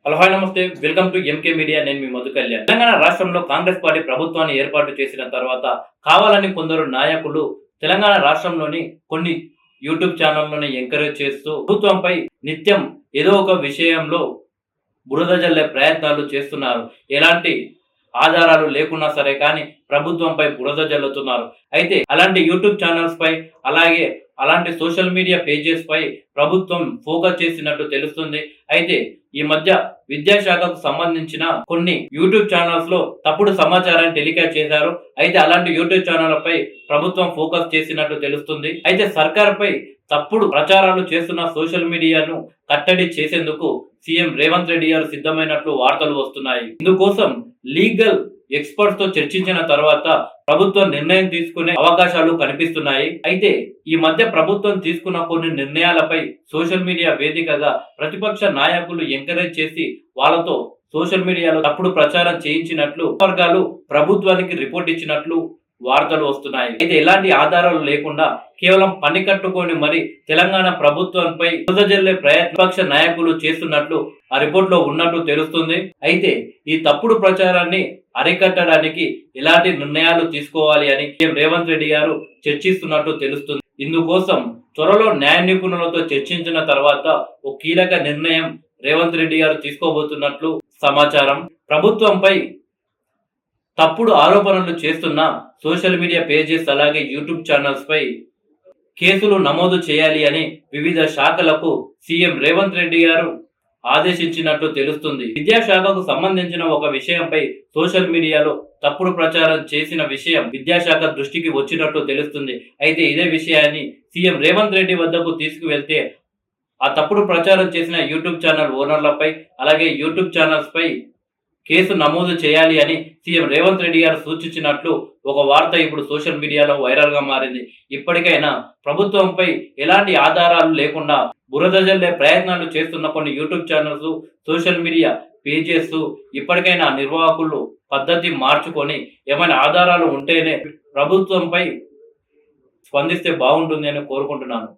Hello hi నమస్తే welcome to MK media. నేను మీ మధు కళ్యాణ్. తెలంగాణ రాష్ట్రంలో కాంగ్రెస్ పార్టీ ప్రభుత్వాన్ని ఏర్పాటు చేసిన తర్వాత కావాలని కొందరు నాయకులు తెలంగాణ రాష్ట్రంలోని కొన్ని యూట్యూబ్ ఛానళ్లను ఎంకరేజ్ చేస్తూ ప్రభుత్వంపై నిత్యం ఏదో ఒక విషయంలో బురద జల్లే ప్రయత్నాలు చేస్తున్నారు. ఎలాంటి ఆధారాలు లేకున్నా సరే కానీ ప్రభుత్వంపై బురద జల్లుతున్నారు. అయితే అలాంటి యూట్యూబ్ ఛానల్స్ పై అలాగే అలాంటి సోషల్ మీడియా పేజెస్ పై ప్రభుత్వం ఫోకస్ చేసినట్టు తెలుస్తుంది. అయితే ఈ మధ్య విద్యాశాఖకు సంబంధించిన కొన్ని యూట్యూబ్ ఛానల్స్ లో తప్పుడు సమాచారాన్ని టెలికాస్ట్ చేశారు. అయితే అలాంటి యూట్యూబ్ ఛానళ్లపై ప్రభుత్వం ఫోకస్ చేసినట్టు తెలుస్తుంది. అయితే సర్కార్ పై తప్పుడు ప్రచారాలు చేస్తున్న సోషల్ మీడియాను కట్టడి చేసేందుకు సీఎం రేవంత్ రెడ్డి గారు సిద్ధమైనట్లు వార్తలు వస్తున్నాయి. ఇందుకోసం లీగల్ ఎక్స్పర్ట్స్ తో చర్చించిన తర్వాత ప్రభుత్వం నిర్ణయం తీసుకునే అవకాశాలు కనిపిస్తున్నాయి. అయితే ఈ మధ్య ప్రభుత్వం తీసుకున్న కొన్ని నిర్ణయాలపై సోషల్ మీడియా వేదికగా ప్రతిపక్ష నాయకులు ఎంకరేజ్ చేసి వాళ్ళతో సోషల్ మీడియాలో తప్పుడు ప్రచారం చేయించినట్లు వర్గాలు ప్రభుత్వానికి రిపోర్ట్ ఇచ్చినట్లు వార్తలు వస్తున్నాయి. అయితే ఎలాంటి ఆధారాలు లేకుండా కేవలం పని కట్టుకొని మరి తెలంగాణ ప్రభుత్వంపై బురద జల్లే ప్రతిపక్ష నాయకులు చేస్తున్నట్లు ఆ రిపోర్ట్ లో ఉన్నట్టు తెలుస్తుంది. అయితే ఈ తప్పుడు ప్రచారాన్ని అరికట్టడానికి ఎలాంటి నిర్ణయాలు తీసుకోవాలి అని రేవంత్ రెడ్డి గారు చర్చిస్తున్నట్టు తెలుస్తుంది. ఇందుకోసం త్వరలో న్యాయ నిపుణులతో చర్చించిన తర్వాత ఓ కీలక నిర్ణయం రేవంత్ రెడ్డి గారు తీసుకోబోతున్నట్లు సమాచారం. ప్రభుత్వంపై తప్పుడు ఆరోపణలు చేస్తున్న సోషల్ మీడియా పేజెస్ అలాగే యూట్యూబ్ ఛానల్స్ పై కేసులు నమోదు చేయాలి అని వివిధ శాఖలకు సీఎం రేవంత్ రెడ్డి గారు ఆదేశించినట్లు తెలుస్తుంది. విద్యాశాఖకు సంబంధించిన ఒక విషయంపై సోషల్ మీడియాలో తప్పుడు ప్రచారం చేసిన విషయం విద్యాశాఖ దృష్టికి వచ్చినట్లు తెలుస్తుంది. అయితే ఇదే విషయాన్ని సీఎం రేవంత్ రెడ్డి వద్దకు తీసుకువెళ్తే ఆ తప్పుడు ప్రచారం చేసిన యూట్యూబ్ ఛానల్ ఓనర్లపై అలాగే యూట్యూబ్ ఛానల్స్ పై కేసు నమోదు చేయాలి అని సీఎం రేవంత్ రెడ్డి గారు సూచించినట్లు ఒక వార్త ఇప్పుడు సోషల్ మీడియాలో వైరల్ గా మారింది. ఇప్పటికైనా ప్రభుత్వంపై ఎలాంటి ఆధారాలు లేకుండా బురద జల్లే ప్రయత్నాలు చేస్తున్న కొన్ని YouTube channels social media pages ఇప్పటికైనా నిర్వాహకులు పద్ధతి మార్చుకొని ఏమైనా ఆధారాలు ఉంటేనే ప్రభుత్వంపై స్పందిస్తే బాగుంటుంది అని కోరుకుంటున్నాను.